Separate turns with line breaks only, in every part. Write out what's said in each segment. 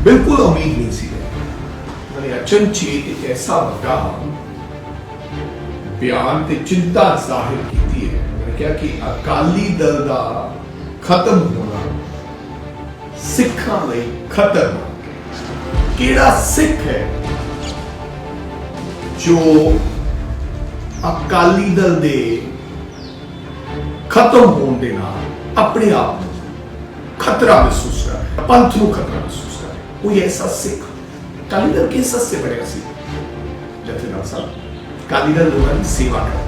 बिल्कुल उम्मीद नहीं सी मैंने अचनचेत एक ऐसा बड़ा बयान ते चिंता जाहिर की है। मैंने कहा कि अकाली दल का खत्म होना सिखा लई खतरनाक है। केड़ा सिख है जो अकाली दल दे खत्म होने दे नाल अपने आप खतरा महसूस कर रहा है, पंथ को खतरा महसूस कर रहा है। कोई ऐसा सिख अकाली दल किस से बढ़िया सी जथेदार साहब अकाली दल लोगों की सेवा करते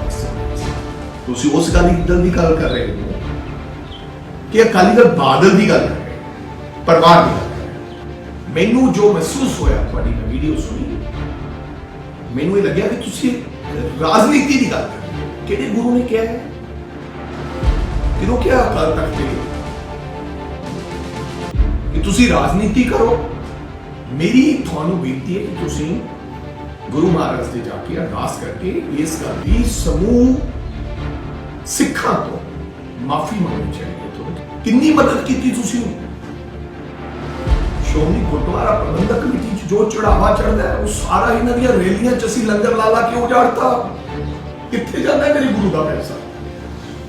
उस अकाली दल की गल कर रहे हो कि अकाली दल बादल की गल कर रहे हो, परिवार की गल कर रहे हो। मैनू जो महसूस होया थोड़ी मैं वीडियो सुनी, मैनू ये लग्या कि तुसी राजनीति की गल कर रहे हो। किहड़े गुरु ने कहा है कि क्या अकाल तख्त कि तुसी राजनीति करो। मेरी थानू बेनती है कि तुसी गुरु महाराज से जाके अरदास करके इस गल की समूह सिखा तो माफी मांगनी चाहिए। तो कितनी मदद की तुसी श्रोमणी गुरुद्वारा प्रबंधक कमेटी जो चढ़ावा चढ़ता है वो सारा इन्हां दी रैलियां च असीं लंगर लाला क्यों उजाड़ता? कित्थे जांदा है मेरे गुरु दा पैसा?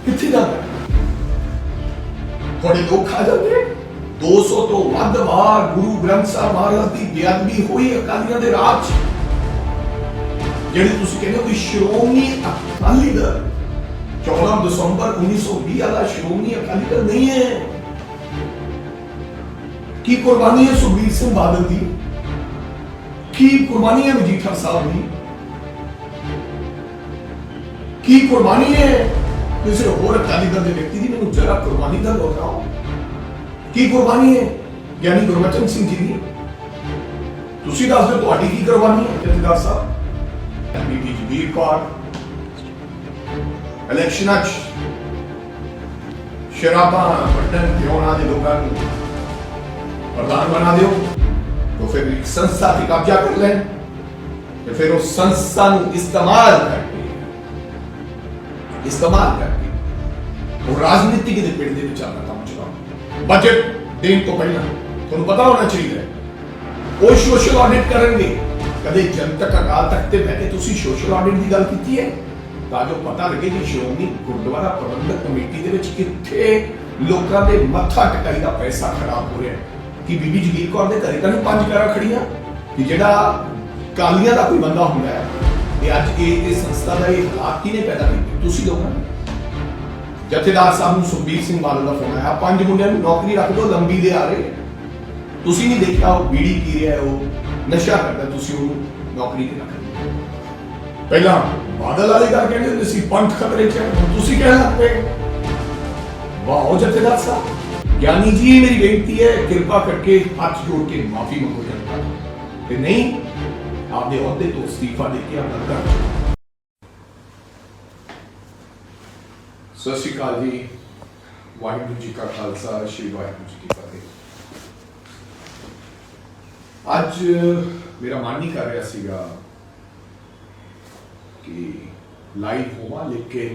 कित्थे जांदा है? थोड़े लोग खा जाते 200 तो वध वार गुरु ग्रंथ साहब महाराज की बेअदबी हुई अकालियां दे राज ਜਿਹੜੀ ਤੁਸੀਂ ਕਹਿੰਦੇ ਹੋ ਕਿ ਸ਼੍ਰੋਮਣੀ ਅਕਾਲੀ ਦਲ 14 ਦਸੰਬਰ 1920 ਵਾਲਾ ਸ਼੍ਰੋਮਣੀ ਅਕਾਲੀ ਦਲ ਨਹੀਂ ਹੈ। ਕੀ ਕੁਰਬਾਨੀ ਹੈ ਸੁਖਬੀਰ ਸਿੰਘ ਬਾਦਲ ਦੀ, ਕੀ ਕੁਰਬਾਨੀ ਹੈ ਮਜੀਠਾ ਸਾਹਿਬ ਦੀ, ਕੀ ਕੁਰਬਾਨੀ ਹੈ ਕਿਸੇ ਹੋਰ ਅਕਾਲੀ ਦਲ ਦੇ ਵਿਅਕਤੀ ਦੀ? ਮੈਨੂੰ ਜਰਾ ਕੁਰਬਾਨੀ ਦਾ ਲੋਕਾਓ ਕੀ ਕੁਰਬਾਨੀ ਹੈ ਗਿਆਨੀ ਗੁਰਬਚਨ ਸਿੰਘ ਜੀ ਦੀ? ਤੁਸੀਂ ਦੱਸ ਦਿਓ ਤੁਹਾਡੀ ਕੀ ਕੁਰਬਾਨੀ ਹੈ ਜਥੇਦਾਰ ਸਾਹਿਬ? ਬੀਬੀ ਜਗੀਰ ਕੌਰ ਇਲੈਕਸ਼ਨਾਂ 'ਚ ਸ਼ਰਾਬਾਂ ਵੱਢਣ ਤੇ ਉਹਨਾਂ ਦੇ ਲੋਕਾਂ ਨੂੰ ਪ੍ਰਧਾਨ ਬਣਾ ਦਿਓ तो फिर एक संस्था पे कब्जा कर लें, तो फिर उस संस्था ਨੂੰ इस्तेमाल करके वो राजनीति के पिंड ਦੇ ਵਿੱਚ ਆਪਣਾ ਕੰਮ ਚਲਾਓ। ਬਜਟ ਦੇਣ ਤੋਂ ਪਹਿਲਾਂ ਤੁਹਾਨੂੰ ਪਤਾ ਹੋਣਾ ਚਾਹੀਦਾ ਉਹ ਸੋਸ਼ਲ ਆਡਿਟ ਕਰਨਗੇ। ਕਦੇ ਜਨਤਕ ਅਕਾਲ ਤਖਤ ਤੇ ਬਹਿ ਕੇ ਤੁਸੀਂ ਸੋਸ਼ਲ ਆਡਿਟ ਦੀ ਗੱਲ ਕੀਤੀ ਹੈ ਤਾਂ ਜੋ ਪਤਾ ਲੱਗੇ ਕਿ ਸ਼੍ਰੋਮਣੀ ਗੁਰਦੁਆਰਾ ਪ੍ਰਬੰਧਕ ਕਮੇਟੀ ਦੇ ਵਿੱਚ ਕਿੱਥੇ ਲੋਕਾਂ ਦੇ ਮੱਥਾ ਟਿਕਾਈ ਦਾ ਪੈਸਾ ਖਰਾਬ ਹੋ ਰਿਹਾ ਹੈ। ਕਿ ਬੀਬੀ ਜਗੀਰ ਕੌਰ ਦੇ ਘਰੇ ਤਾਂ ਨਹੀਂ 5 ਕਾਰਾਂ ਖੜੀਆਂ ਕਿ ਜਿਹੜਾ ਕਾਲੀਆਂ ਦਾ ਕੋਈ ਬੰਦਾ ਹੁੰਦਾ ਹੈ ਇਹ ਅੱਜ ਇਹ ਸੰਸਥਾ ਦਾ ਇਹ ਹਾਲਾਤ ਕਿਹਨੇ ਪੈਦਾ ਕੀਤੇ? ਤੁਸੀਂ ਲੋਕਾਂ ਨੇ। ਜਥੇਦਾਰ ਸਾਹਿਬ ਨੂੰ ਸੁਖਬੀਰ ਸਿੰਘ ਬਾਦਲ ਦਾ ਫੋਨ ਆਇਆ 5 ਮੁੰਡਿਆਂ ਨੂੰ ਨੌਕਰੀ ਰੱਖ ਦਿਓ, ਲੰਬੀ ਦੇ ਆ ਰਹੇ। ਤੁਸੀਂ ਨਹੀਂ ਦੇਖਿਆ ਉਹ ਬੀੜੀ ਪੀ ਰਿਹਾ, ਉਹ ਨਸ਼ਾ ਕਰਦਾ, ਤੁਸੀਂ ਉਹਨੂੰ ਨੌਕਰੀ ਤੇ ਰੱਖ ਦਿਓ। ਪਹਿਲਾਂ ਬਾਦਲ ਵਾਲੇ ਗੱਲ ਕਹਿੰਦੇ ਹੁੰਦੇ ਸੀ ਪੰਥ ਖਤਰੇ 'ਚ ਹੈ, ਹੁਣ ਤੁਸੀਂ ਕਹਿਣ ਲੱਗ ਪਏ। ਵਾਹ ਜਥੇਦਾਰ ਸਾਹਿਬ। ज्ञानी जी मेरी बेनती है कृपा करके हाथ जोड़ के माफी मांगो जनता कि नहीं आपने अहदे तो इस्तीफा देके अपना घर। सत श्री अकाल जी, वाहिगुरू जी का खालसा श्री वाहिगुरू जी की फतेह। आज मेरा मन नहीं कर रहा सीगा कि लाइव होवा, लेकिन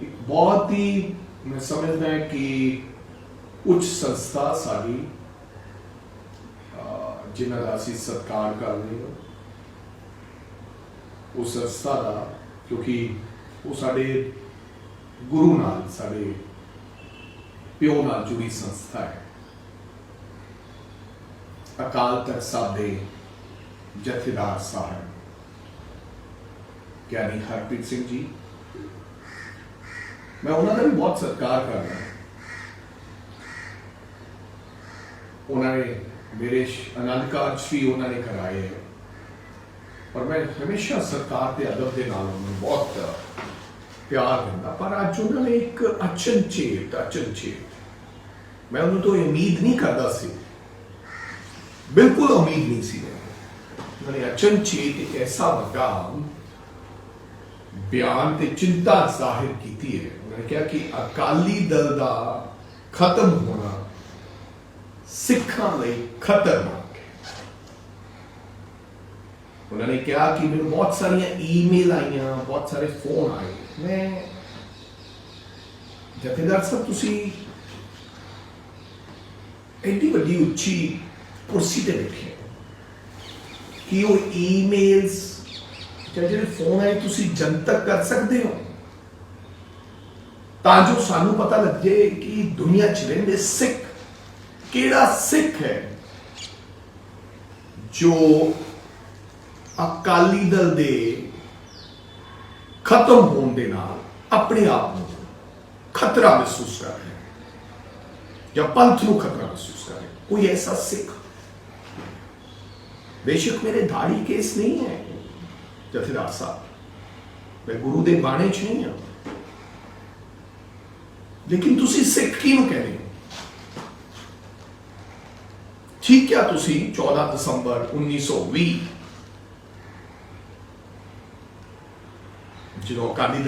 एक बहुत ही मैं समझदा है कि उच्च संस्था साड़ी जिन्हां दा असीं सत्कार कर रहे हो उस संस्था का, क्योंकि वो साडे गुरु नाल साडे प्यो नाल जुड़ी संस्था है। अकाल तख्त साहब दे जथेदार साहब ज्ञानी हरप्रीत सिंह जी, मैं उन्होंने भी बहुत सत्कार कर रहा हूं। उन्होंने मेरे आनंद कार्ज भी उन्होंने कराए हैं और मैं हमेशा सरकार के अदब के नाल उन्होंने बहुत प्यार दिता। पर अज उन्होंने एक अचनचेत मैं उन्होंने तो उम्मीद नहीं करता सी, बिल्कुल उम्मीद नहीं सी। उन्होंने अचनचेत एक ऐसा बड़ा बयान ते चिंता जाहिर की है। उन्होंने कहा कि अकाली दल का खत्म होना सिखा लई खतरनाक है। उन्होंने कहा कि मैंने बहुत सारिया ईमेल आईया, बहुत सारे फोन आए। मैं जथेदार साहब तुसी एडी वड्डी उच्ची ਕੁਰਸੀ ਤੇ ਬੈਠੇ ਕਿ ਉਹ ਈਮੇਲਸ ਜਾਂ ਜਿਹੜੇ ਫੋਨ ਆਏ ਤੁਸੀਂ ਜਨਤਕ ਕਰ ਸਕਦੇ ਹੋ, ਤਾਂ ਜੋ ਸਾਨੂੰ ਪਤਾ ਲੱਗ ਜਾਏ ਕਿ ਦੁਨੀਆ 'ਚ ਰਹਿੰਦੇ ਸਿੱਖ ਕਿਹੜਾ ਸਿੱਖ ਹੈ ਜੋ ਅਕਾਲੀ ਦਲ ਦੇ ਖਤਮ ਹੋਣ ਦੇ ਨਾਲ ਆਪਣੇ ਆਪ ਨੂੰ ਖਤਰਾ ਮਹਿਸੂਸ ਕਰ ਰਿਹਾ ਜਾਂ ਪੰਥ ਨੂੰ ਖਤਰਾ ਮਹਿਸੂਸ ਕਰ ਰਿਹਾ। ਕੋਈ ਐਸਾ ਸਿੱਖ, ਬੇਸ਼ੱਕ ਮੇਰੇ ਦਾੜੀ ਕੇਸ ਨਹੀਂ ਹੈ ਜਥੇਦਾਰ ਸਾਹਿਬ, ਮੈਂ ਗੁਰੂ ਦੇ ਬਾਣੇ 'ਚ ਨਹੀਂ ਹਾਂ, ਲੇਕਿਨ ਤੁਸੀਂ ਸਿੱਖ ਕਿਹਨੂੰ ਕਹਿੰਦੇ ਹੋ? ਠੀਕ ਹੈ, ਤੁਸੀਂ 14 ਦਸੰਬਰ 1920 ਜਦੋਂ ਅਕਾਲੀ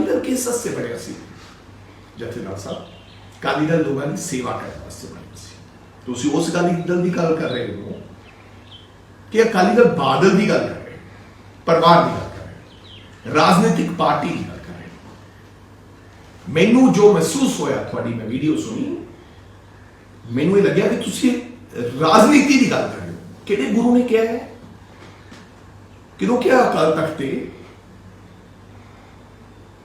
ਦਲ ਕਿਸ ਵਾਸਤੇ ਬਣਿਆ ਸੀ ਜਥੇਦਾਰ ਸਾਹਿਬ? ਅਕਾਲੀ ਦਲ ਲੋਕਾਂ ਦੀ ਸੇਵਾ ਕਰਨ ਵਾਸਤੇ ਬਣਿਆ ਸੀ। ਤੁਸੀਂ ਉਸ ਅਕਾਲੀ ਦਲ ਦੀ ਗੱਲ ਕਰ ਰਹੇ ਹੋ ਕਿ ਅਕਾਲੀ ਦਲ ਬਾਦਲ ਦੀ ਗੱਲ ਕਰ ਰਹੇ, ਪਰਿਵਾਰ ਦੀ ਗੱਲ ਕਰ ਰਹੇ, ਰਾਜਨੀਤਿਕ ਪਾਰਟੀ ਦੀ ਗੱਲ ਕਰ ਰਹੇ? ਮੈਨੂੰ ਜੋ ਮਹਿਸੂਸ ਹੋਇਆ, ਤੁਹਾਡੀ ਮੈਂ ਵੀਡੀਓ ਸੁਣੀ, ਮੈਨੂੰ ਇਹ ਲੱਗਿਆ ਕਿ ਤੁਸੀਂ ਰਾਜਨੀਤੀ ਦੀ ਗੱਲ ਕਰ ਰਹੇ ਹੋ। ਕਿਹੜੇ ਗੁਰੂ ਨੇ ਕਿਹਾ ਹੈ? ਕਿਹਨੂੰ ਕਿਹਾ ਅਕਾਲ ਤਖਤ ਤੇ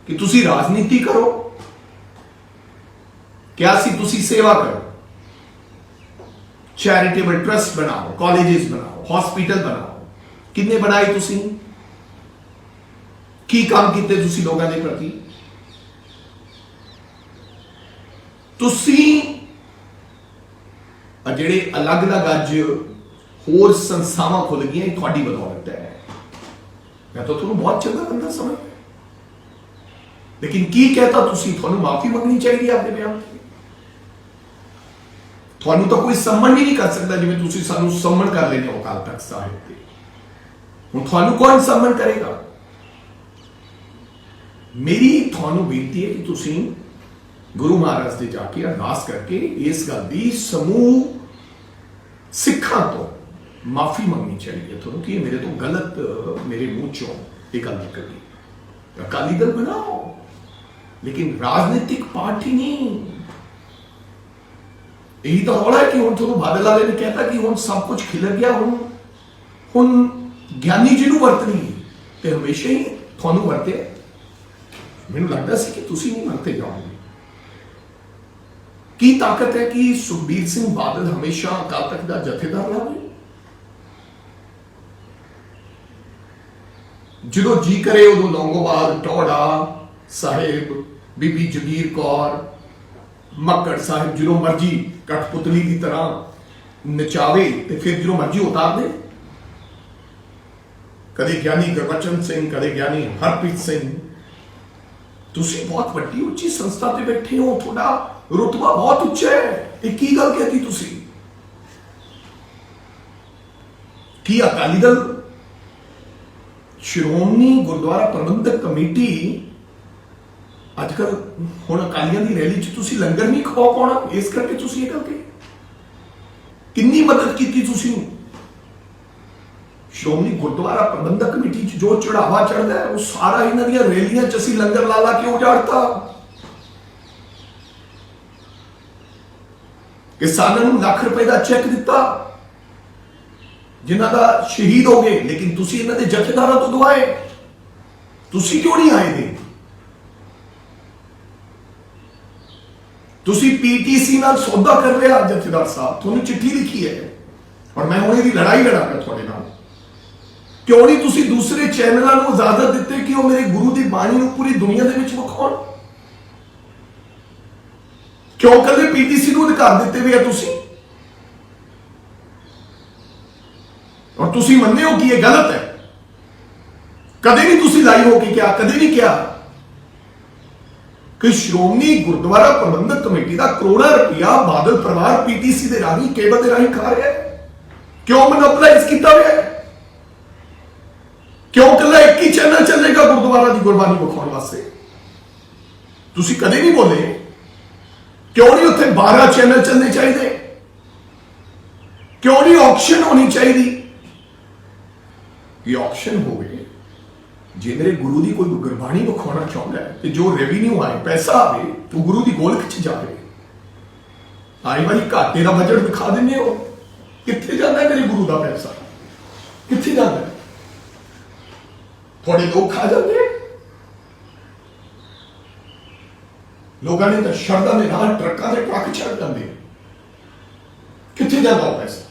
ਕਿ ਤੁਸੀਂ ਰਾਜਨੀਤੀ ਕਰੋ? ਕਿਹਾ ਸੀ ਤੁਸੀਂ ਸੇਵਾ ਕਰੋ, ਚੈਰੀਟੇਬਲ ਟਰਸਟ ਬਣਾਓ, ਕਾਲਜਸ ਬਣਾਓ, ਹਸਪੀਟਲ ਬਣਾਓ। ਕਿੰਨੇ ਬਣਾਏ ਤੁਸੀਂ? ਕੀ ਕੰਮ ਕੀਤੇ ਤੁਸੀਂ ਲੋਕਾਂ ਦੇ ਪ੍ਰਤੀ? ਤੁਸੀਂ ਜਿਹੜੇ ਅਲੱਗ-ਅਲੱਗ ਅੱਜ ਹੋਰ ਸੰਸਥਾਵਾਂ ਖੁੱਲ ਗਈਆਂ, ਇਹ ਤੁਹਾਡੀ ਬਦੌਲਤ ਹੈ। ਮੈਂ ਤਾਂ ਤੁਹਾਨੂੰ ਬਹੁਤ ਚੰਗਾ ਬੰਦਾ ਸਮਝਦਾ, ਲੇਕਿਨ ਕੀ ਕਹਤਾ ਤੁਸੀਂ? ਤੁਹਾਨੂੰ ਮਾਫੀ ਮੰਗਣੀ ਚਾਹੀਦੀ ਹੈ ਆਪਣੇ ਬਿਆਨ ਤੇ। ਤੁਹਾਨੂੰ ਤਾਂ ਕੋਈ ਸੰਮਨ ਵੀ ਨਹੀਂ ਕਰ ਸਕਦਾ ਜਿਵੇਂ ਤੁਸੀਂ ਸਾਨੂੰ ਸੰਮਨ ਕਰ ਲੈਂਦੇ ਹੋ ਅਕਾਲ ਤਖਤ ਸਾਹਿਬ ਤੇ। ਹੁਣ ਤੁਹਾਨੂੰ ਕੌਣ ਸੰਮਨ ਕਰੇਗਾ? ਮੇਰੀ ਤੁਹਾਨੂੰ ਬੇਨਤੀ ਹੈ ਕਿ ਤੁਸੀਂ ਗੁਰੂ ਮਹਾਰਾਜ ਦੇ ਜਾ ਕੇ ਅਰਦਾਸ ਕਰਕੇ ਇਸ ਗੱਲ ਦੀ ਸਮੂਹ ਸਿੱਖਾਂ ਤੋਂ ਮਾਫੀ ਮੰਗਣੀ ਚਾਹੀਦੀ ਹੈ ਤੁਹਾਨੂੰ ਕਿ ਮੇਰੇ ਤੋਂ ਗਲਤ, ਮੇਰੇ ਮੂੰਹ ਚੋਂ ਇਹ ਗੱਲ ਨਿਕਲੀ। ਅਕਾਲੀ ਦਲ ਬਣਾਓ, ਲੇਕਿਨ ਰਾਜਨੀਤਿਕ ਪਾਰਟੀ ਨਹੀਂ। ਇਹੀ ਤਾਂ ਰੌਲਾ ਹੈ ਕਿ ਹੁਣ ਤੁਹਾਨੂੰ ਬਾਦਲ ਵਾਲੇ ਨੇ ਕਹਿਤਾ ਕਿ ਹੁਣ ਸਭ ਕੁਝ ਖਿਲਰ ਗਿਆ, ਹੁਣ ਗਿਆਨੀ ਜੀ ਨੂੰ ਵਰਤਣੀ ਤੇ ਹਮੇਸ਼ਾ ਹੀ ਤੁਹਾਨੂੰ ਵਰਤੇ। ਮੈਨੂੰ ਲੱਗਦਾ ਸੀ ਕਿ ਤੁਸੀਂ ਨਹੀਂ ਵਰਤੇ ਜਾਓਗੇ। ਕੀ ਤਾਕਤ ਹੈ ਕਿ ਸੁਖਬੀਰ ਸਿੰਘ ਬਾਦਲ ਹਮੇਸ਼ਾ ਅਕਾਲ ਤਖਤ ਦਾ ਜਥੇਦਾਰ ਰਹੇ? ਜਦੋਂ ਜੀ ਕਰੇ ਉਦੋਂ ਲੌਂਗੋਵਾਲ, ਟੌੜਾ ਸਾਹਿਬ, ਬੀਬੀ ਜਗੀਰ ਕੌਰ, ਮੱਕੜ ਸਾਹਿਬ ਜਦੋਂ ਮਰਜੀ ਕਠਪੁਤਲੀ ਦੀ ਤਰ੍ਹਾਂ ਨਚਾਵੇ ਤੇ ਫਿਰ ਜਦੋਂ ਮਰਜੀ ਉਤਾਰ ਦੇ। ਕਦੇ ਗਿਆਨੀ ਗੁਰਬਚਨ ਸਿੰਘ, ਕਦੇ ਗਿਆਨੀ ਹਰਪ੍ਰੀਤ ਸਿੰਘ। ਤੁਸੀਂ ਬਹੁਤ ਵੱਡੀ ਉੱਚੀ ਸੰਸਥਾ ਤੇ ਬੈਠੇ ਹੋ, ਤੁਹਾਡਾ ਰੁਤਬਾ ਬਹੁਤ ਉੱਚਾ ਹੈ। ਇਹ ਕੀ ਗੱਲ ਕਹਤੀ ਤੁਸੀਂ? ਕੀ ਅਕਾਲੀ ਦਲ ਸ਼੍ਰੋਮਣੀ ਗੁਰਦੁਆਰਾ ਪ੍ਰਬੰਧਕ ਕਮੇਟੀ ਅੱਜ ਕੱਲ ਹੁਣ ਅਕਾਲੀਆਂ ਦੀ ਰੈਲੀ 'ਚ ਤੁਸੀਂ ਲੰਗਰ ਨਹੀਂ ਖਵਾ ਪਾਉਣਾ, ਇਸ ਕਰਕੇ ਤੁਸੀਂ ਇਹ ਗੱਲ ਕਹੀ? ਕਿੰਨੀ ਮਦਦ ਕੀਤੀ ਤੁਸੀਂ ਸ਼੍ਰੋਮਣੀ ਗੁਰਦੁਆਰਾ ਪ੍ਰਬੰਧਕ ਕਮੇਟੀ 'ਚ? ਜੋ ਚੜਾਵਾ ਚੜਦਾ ਹੈ ਉਹ ਸਾਰਾ ਇਹਨਾਂ ਦੀਆਂ ਰੈਲੀਆਂ 'ਚ ਅਸੀਂ ਲੰਗਰ ਲਾ ਕੇ ਉਜਾੜਤਾ। ਕਿਸਾਨਾਂ ਨੂੰ ਲੱਖ ਰੁਪਏ ਦਾ ਚੈੱਕ ਦਿੱਤਾ ਜਿਨ੍ਹਾਂ ਦਾ ਸ਼ਹੀਦ ਹੋ ਗਏ, ਲੇਕਿਨ ਤੁਸੀਂ ਇਹਨਾਂ ਦੇ ਜਥੇਦਾਰਾਂ ਤੋਂ ਦਵਾਏ। ਤੁਸੀਂ ਕਿਉਂ ਨਹੀਂ ਆਏ ਦੇ? ਤੁਸੀਂ ਪੀਟੀਸੀ ਨਾਲ ਸੌਦਾ ਕਰ ਰਿਹਾ ਜਥੇਦਾਰ ਸਾਹਿਬ, ਤੁਹਾਨੂੰ ਚਿੱਠੀ ਲਿਖੀ ਹੈ ਔਰ ਮੈਂ ਹੁਣ ਇਹਦੀ ਲੜਾਈ ਲੜਾਂਗਾ ਤੁਹਾਡੇ ਨਾਲ। ਕਿਉਂ ਨਹੀਂ ਤੁਸੀਂ ਦੂਸਰੇ ਚੈਨਲਾਂ ਨੂੰ ਇਜਾਜ਼ਤ ਦਿੱਤੇ ਕਿ ਉਹ ਮੇਰੇ ਗੁਰੂ ਦੀ ਬਾਣੀ ਨੂੰ ਪੂਰੀ ਦੁਨੀਆ ਦੇ ਵਿੱਚ ਵਿਖਾਉਣ? ਕਿਉਂ ਕੱਲੇ ਪੀਟੀਸੀ ਨੂੰ ਅਧਿਕਾਰ ਦਿੱਤੇ ਵੀ ਆ ਤੁਸੀਂ? ਔਰ ਤੁਸੀਂ ਮੰਨਦੇ ਹੋ ਕਿ ਇਹ ਗਲਤ ਹੈ। ਕਦੇ ਨਹੀਂ ਤੁਸੀਂ ਲਾਈ ਹੋ ਕੇ ਕਿਹਾ, ਕਦੇ ਨਹੀਂ ਕਿਹਾ ਕਿ ਸ਼੍ਰੋਮਣੀ ਗੁਰਦੁਆਰਾ ਪ੍ਰਬੰਧਕ ਕਮੇਟੀ ਦਾ ਕਰੋੜਾਂ ਰੁਪਇਆ ਬਾਦਲ ਪਰਿਵਾਰ ਪੀਟੀਸੀ ਦੇ ਰਾਹੀਂ, ਕੇਬਲ ਦੇ ਰਾਹੀਂ ਖਾ ਰਿਹਾ ਹੈ। ਕਿਉਂ ਮੋਨੋਪਲਾਈਜ਼ ਕੀਤਾ ਹੋਇਆ ਹੈ? ਕਿਉਂ ਕੱਲਾ ਇੱਕ ਹੀ ਚੈਨਲ ਚੱਲੇਗਾ ਗੁਰਦੁਆਰਾ ਦੀ ਗੁਰਬਾਣੀ ਵਿਖਾਉਣ ਵਾਸਤੇ? ਤੁਸੀਂ ਕਦੇ ਨਹੀਂ ਬੋਲੇ। ਕਿਉਂ ਨਹੀਂ ਉੱਥੇ 12 ਚੈਨਲ ਚੱਲਣੇ ਚਾਹੀਦੇ? ਕਿਉਂ ਨਹੀਂ ਆਕਸ਼ਨ ਹੋਣੀ ਚਾਹੀਦੀ? ਇਹ ਆਕਸ਼ਨ ਹੋਵੇ ਜੇ ਮੇਰੇ ਗੁਰੂ ਦੀ ਕੋਈ ਗੁਰਬਾਣੀ ਵਿਖਾਉਣਾ ਚਾਹੁੰਦਾ ਹੈ ਤੇ ਜੋ ਰੈਵਨਿਊ ਆਏ, ਪੈਸਾ ਆਵੇ, ਉਹ ਗੁਰੂ ਦੀ ਗੋਲਕ 'ਚ ਜਾਵੇ। ਆਈ ਵਾਰੀ ਘਾਟੇ ਦਾ ਬਜਟ ਦਿਖਾ ਦਿੰਦੇ ਹੋ। कित्थे जाता है मेरे गुरु का पैसा? कित्थे जाता है? थोड़े लोग खा जाते हैं। लोगों ने तो शरदा के नाल ट्रकों के ट्रक छड़ जाते हैं। कित्थे जाता वो पैसा?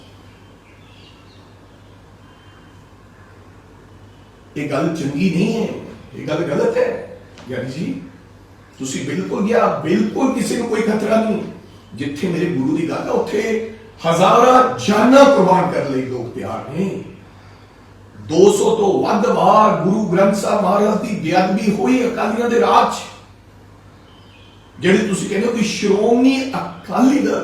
ये गल चंगी नहीं है, ये गल गलत है। यानी जी तुसी बिल्कुल गया, बिल्कुल किसी को कोई खतरा नहीं। जिथे मेरे गुरु की गल है उत्थे हजारां जाना कुर्बान कर लिए लोग तैयार ने। 200 तो वध बार गुरु ग्रंथ साहब महाराज की बेअदबी हुई अकालियां दे राज च। जिहड़े तुसी कहते हो कि श्रोमणी अकाली दल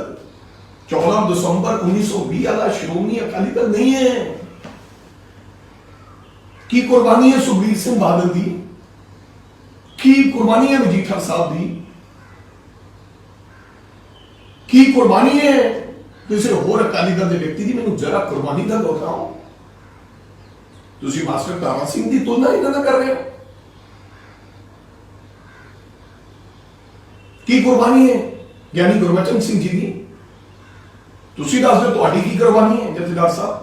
14 दिसंबर 1920 वाला श्रोमणी अकाली दल नहीं है। की कुर्बानी है सुखबीर सिंह बादल दी, की कुर्बानी है मजीठा साहब दी, की कुर्बानी है किसी होर अकाली दल के व्यक्ति की? मैंने जरा कुर्बानी का दोहराओ। तुसी मास्टर तारा सिंह की तुलना इन्होंने कर रहे हो। की कुर्बानी है ज्ञानी गुरबचन सिंह जी की? तुसी दस दो तुहाडी की कुर्बानी है जथेदार साहब?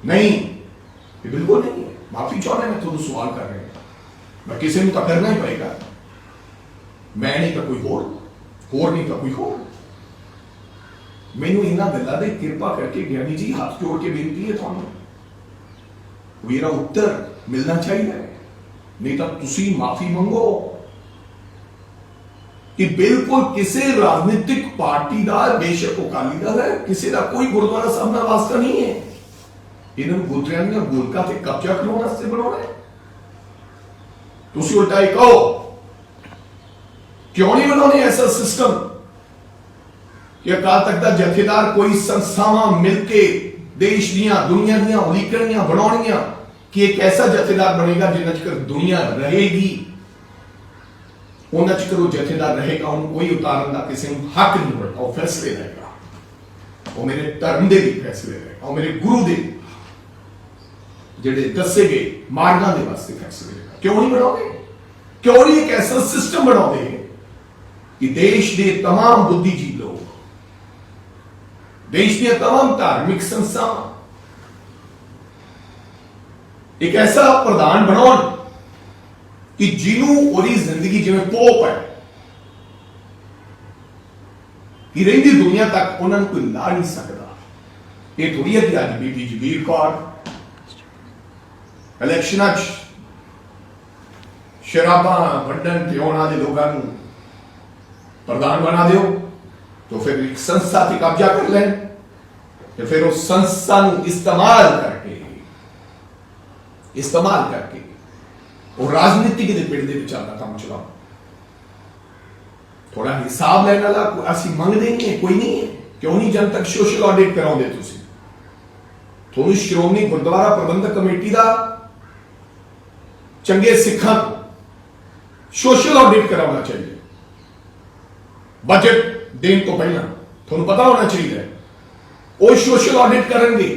नहीं, ये बिल्कुल नहीं है। माफी चाहते मैं थोड़ा सवाल कर रहे हैं, मैं किसी को तो करना ही पड़ेगा। मैं नहीं तो कोई होर नहीं तो कोई होर। मैनू इन्होंने गलों की कृपा करके ज्ञानी जी हाथ जोड़ के बेनती है थानू, मेरा उत्तर मिलना चाहिए। नहीं तो तुसी माफी मंगो कि बिल्कुल किसी राजनीतिक पार्टी का, बेशक अकाली दल है, किसी का कोई गुरुद्वारा साहब का वास्ता नहीं है। इन्होंने गुरुद्वारा दी गोलका से कब्जा करवाने वास्ते बनाना है। तुसी उल्टा ही कहो क्यों नहीं बनाने ऐसा सिस्टम कि अकाल तख्त दा जथेदार कोई संस्थावां मिलके देश दियां दुनिया दियां उलीकणियां बनाउणियां कि एक ऐसा जथेदार बनेगा जिन्ना चिकर दुनिया रहेगी, उन्ना चिकर वो जथेदार रहेगा। उन्हें कोई उतारन का किसी को हक नहीं बनता। वो फैसले रहेगा, वो मेरे धर्म के भी फैसले रहेगा, वो मेरे गुरु के जिहड़े दसे गए मार्गां दे वास्ते फैसले रहेगा। क्यों नहीं बनाओगे? क्यों नहीं एक ऐसा सिस्टम बनाओगे कि देश के तमाम बुद्धिजीवी लोग, देश की तमाम धार्मिक संस्थाएं एक ऐसा प्रधान बनाओ कि जिन्हों ओरी जिंदगी जिवें पोप है कि रहिंदी दुनिया तक उन्होंने कोई ला नहीं सकता। ये थोड़ी है कि अज बीबी जगीर कौर इलेक्शन शराबा वंडन ते उन्हां दे लोगों को प्रधान बना दो तो फिर एक संस्था से कब्जा कर लें, तो फिर उस संस्था को इस्तेमाल करके और राजनीति के पिंड के विचार काम चलाओ। थोड़ा हिसाब लैन वाला असं मंगते नहीं है, कोई नहीं है। क्यों नहीं जन तक सोशल ऑडिट कराओगे? तुम श्रोमणी गुरुद्वारा प्रबंधक कमेटी का चंगे सिखा को सोशल ऑडिट कराना चाहिए। बजट देने तो पहला थोड़ा पता होना चाहिए वो सोशल ऑडिट करेंगे।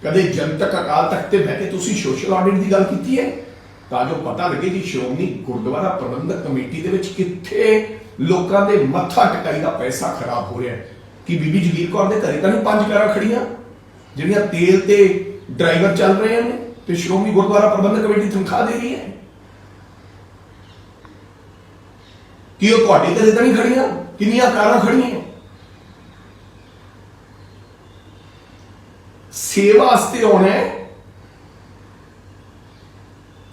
कदे जनतक अकाल तख्त बह के तुसी सोशल ऑडिट की गल की है ताकि पता लगे कि श्रोमणी गुरुद्वारा प्रबंधक कमेटी दे विच कित्थे लोकां दे मत्था टकाई का पैसा खराब हो रहा है। कि बीबी जगीर कौर दे घरे तां नहीं 5 कारां खड़ियां जिहड़ियां तेल ते ड्राइवर चल रहे हैं ते श्रोमणी गुरुद्वारा प्रबंधक कमेटी तनख्वाह दे रही है? कि वो तुहाडे घरे तां नहीं खड़ियां? कितनियां कारां खड़ियां? सेवा वास्ते आना है,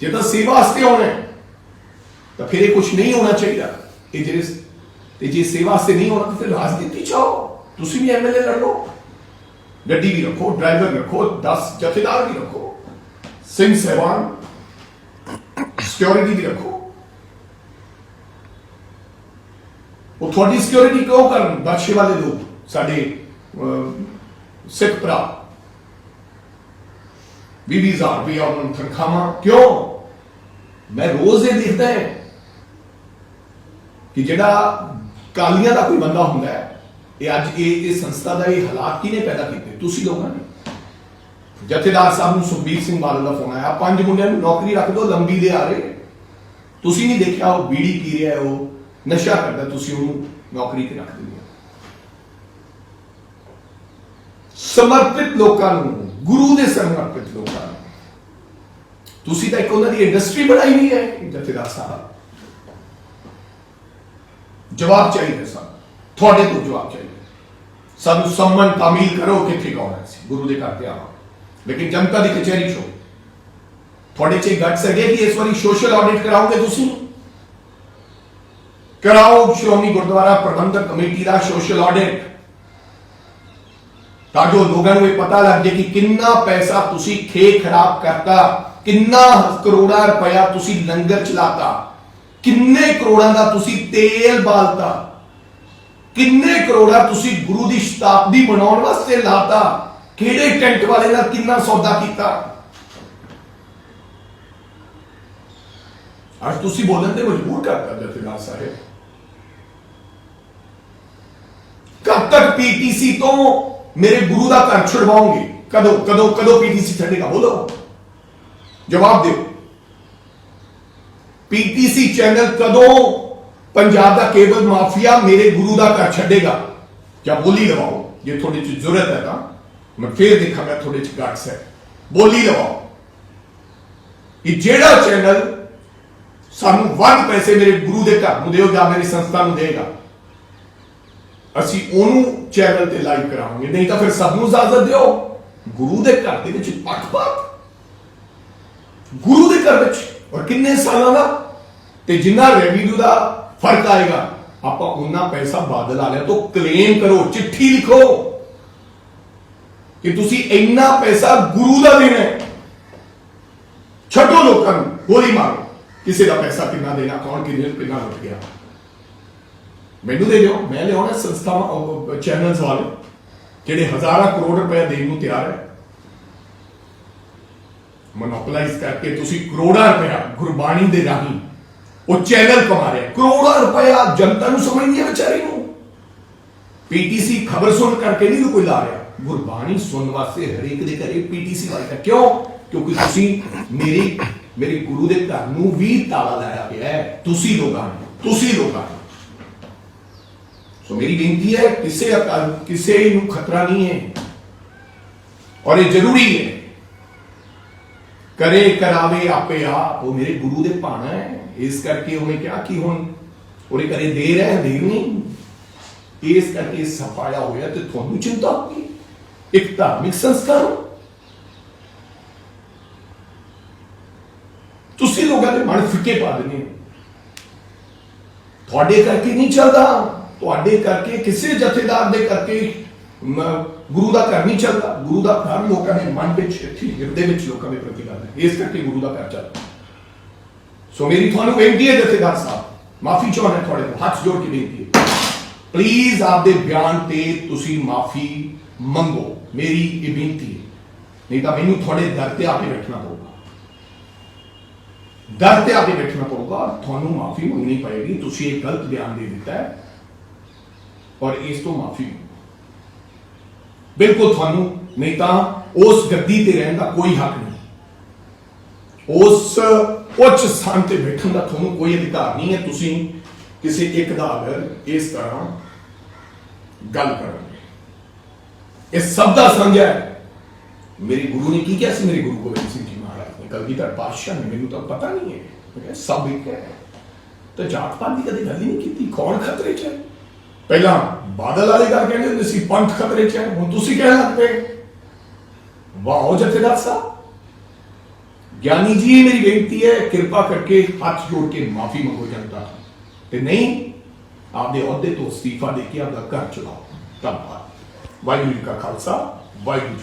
जे तो सेवा वास्ते आना है तो फिर ये कुछ नहीं होना चाहिए। जे सेवा वास्ते नहीं होना तो फिर राजनीति चाहो, तुसी भी एमएलए लड़ लो, गड्डी भी रखो, ड्राइवर रखो, 10 जथेदार भी रखो, सिंह साहबान सिक्योरिटी भी रखो। वो थोड़ी सिक्योरिटी क्यों कर? बख्शे वाले लोग साडे सिख भरा 20,000 रुपया उन्होंने तनख्वाह क्यों? मैं रोज ये देखता है कि जेड़ा कालियां का कोई बंदा होंगे ये अज ये संस्था का ये हालात किने पैदा किए? तुसी लोगों ने। जथेदार साहब को सुखबीर सिंह बादल का फोन आया, 5 मुंडिया नौकरी रख दो, लंबी दे आ रहे। तुसी नहीं देखा वो बीड़ी पी रहा है, वो नशा करता, तुसी उन्होंने नौकरी ते रख दिया। ਸਮਰਪਿਤ ਲੋਕਾਂ ਨੂੰ, ਗੁਰੂ ਦੇ ਸਮਰਪਿਤ ਲੋਕਾਂ ਨੂੰ ਤੁਸੀਂ ਤਾਂ ਇੱਕ ਉਹਨਾਂ ਦੀ ਇੰਡਸਟਰੀ ਬਣਾਈ ਨਹੀਂ ਹੈ। ਜਥੇਦਾਰ ਸਾਹਿਬ, ਜਵਾਬ ਚਾਹੀਦਾ ਸਾਨੂੰ, ਤੁਹਾਡੇ ਤੋਂ ਜਵਾਬ ਚਾਹੀਦਾ। ਸਾਨੂੰ ਸੰਮਨ ਤਾਮੀਲ ਕਰੋ ਕਿੱਥੇ ਗਾਉਣਾ ਸੀ, ਗੁਰੂ ਦੇ ਘਰ ਤੇ ਆਵਾਂ, ਲੇਕਿਨ ਜਨਤਾ ਦੀ ਕਚਹਿਰੀ ਚੋਂ ਤੁਹਾਡੇ ਚ ਗੱਟ ਸਕੇ ਕਿ ਇਸ ਵਾਰੀ ਸੋਸ਼ਲ ਆਡਿਟ ਕਰਾਓਗੇ ਤੁਸੀਂ? ਕਰਾਓ ਸ਼੍ਰੋਮਣੀ ਗੁਰਦੁਆਰਾ ਪ੍ਰਬੰਧਕ ਕਮੇਟੀ ਦਾ ਸੋਸ਼ਲ ਆਡਿਟ, ਤਾਂ ਜੋ ਲੋਕਾਂ ਨੂੰ ਇਹ ਪਤਾ ਲੱਗ ਜਾਏ ਕਿ ਕਿੰਨਾ ਪੈਸਾ ਤੁਸੀਂ ਖੇ ਖਰਾਬ ਕਰਤਾ, ਕਿੰਨਾ ਕਰੋੜਾਂ ਰੁਪਇਆ ਤੁਸੀਂ ਲੰਗਰ ਚਲਾਤਾ, ਕਿੰਨੇ ਕਰੋੜਾਂ ਦਾ ਤੁਸੀਂ ਤੇਲ ਬਾਲਤਾ, ਕਿੰਨੇ ਕਰੋੜਾਂ ਤੁਸੀਂ ਗੁਰੂ ਦੀ ਸ਼ਤਾਬਦੀ ਮਨਾਉਣ ਵਾਸਤੇ ਲਾਤਾ, ਕਿਹੜੇ ਟੈਂਟ ਵਾਲੇ ਨਾਲ ਕਿੰਨਾ ਸੌਦਾ ਕੀਤਾ। ਅੱਜ ਤੁਸੀਂ ਬੋਲਣ ਤੇ ਮਜਬੂਰ ਕਰਤਾ ਜਥੇਦਾਰ ਸਾਹਿਬ। ਕਦ ਤੱਕ ਪੀਟੀਸੀ ਤੋਂ ਮੇਰੇ ਗੁਰੂ ਦਾ ਘਰ ਛੁਡਵਾਓਗੇ? ਕਦੋਂ ਕਦੋਂ ਕਦੋਂ ਪੀਟੀਸੀ ਛੱਡੇਗਾ? ਬੋਲੋ, ਜਵਾਬ ਦਿਓ। ਪੀਟੀਸੀ ਚੈਨਲ ਕਦੋਂ ਪੰਜਾਬ ਦਾ ਕੇਬਲ ਮਾਫੀਆ ਮੇਰੇ ਗੁਰੂ ਦਾ ਘਰ ਛੱਡੇਗਾ? क्या बोली लवाओ, जे थोड़ी सी जरूरत है ना मैं फिर देखा थोड़े च गट्स है, बोली लवाओ कि जेड़ा चैनल सानू वध पैसे मेरे गुरु के घर में देगा, मेरी संस्था में देगा, असी ओनू चैनल ते लाइव करावांगे, नहीं तो फिर सबनू इजाजत दिओ। गुरु के घर दे विच पक्षपात, गुरु के घर विच और किन्ने सालों का ते जिन्ना रेवेन्यू का फर्क आएगा आप उन्ना पैसा बादल आ लिया तो क्लेम करो, चिट्ठी लिखो कि तुसी इन्ना पैसा गुरु का देना है। छड्डो लोगों को, गोली मारो, किसी का पैसा कितना देना, कौन कितना लुट गया, मैनू दे दो, मैं लिया संस्था चैनल्स वाले जेडे हजारों करोड़ रुपया देने को तैयार है, मोनोपोलाइज करके तुसी करोड़ों रुपया गुरबाणी दे राही वो चैनल कमा रहे, करोड़ों रुपया जनता नूं समझ नहीं है बेचारी नूं। पीटीसी खबर सुन करके नहीं कोई ला रहा, गुरबाणी सुन वास्ते हरेक दे घरे पीटीसी लाया। क्यों? क्योंकि तुसी मेरे गुरु दे घर नूं भी ताला लाया गया है, तुसी लोगां ने। सो मेरी बेनती है, किसे नूं खतरा नहीं है और ये जरूरी है, करे करावे आपे आप, वो मेरे गुरु दे भाणा है। इस करके उन्हें क्या कि हुण उन्हें करे देर है, देर नहीं, इस करके सफाया होया ते तुहानू चिंता होगी। एक धार्मिक संस्कार हो, तुसी लोगों के मन फिके पा देने, तुहाडे करके नहीं चलता, तुहाडे करके किसी जथेदार दे करके गुरु का घर नहीं चलता। गुरु का घर लोगों के मन में हिरदे में लोगों के प्रति गल है, इस करके गुरु का घर चलता। सो मेरी थानू बेनती है जथेदार साहब, माफी चाहना थोड़े को हाथ जोड़ के बेनती है, प्लीज आपके बयान ते तुसी माफी मंगो, मेरी ये बेनती है, नहीं तो मैनू थोड़े दर ते आके बैठना पड़ेगा, दर ते आके बैठना पड़ेगा, थानू माफी मंगनी पड़ेगी। तुसी एक गलत बयान दे दिता है और इस तो माफी बिल्कुल थानू, नहीं तो उस गद्दी ते रहने का कोई हक नहीं, उस उच्च स्थान ते बैठने का थानू कोई अधिकार नहीं है। तुसी किसी एक दा अगर इस तरह गल करोगे, इस सब का समझा है। मेरे गुरु ने की क्या सी, मेरे गुरु गोबिंद सिंह जी महाराज ने, कलगीधर पातशाह ने, मैनू तो पता नहीं है, सब एक है। तो जात पात की कभी गल ही नहीं की, कौन खतरे च है? पहला बादल वाले गल कहते होंदे सी पंथ खतरे च है, हुण तुसी कहण लग पे। वाह जथेदार साहब, ज्ञानी जी मेरी बेनती है, कृपा करके हाथ जोड़ के माफी मंगो जनता, ते नहीं आपके अहदे तो इस्तीफा देके आपका घर चलाओ। धन्यवाद। वाहिगुरू जी का खालसा, वाहिगुरू।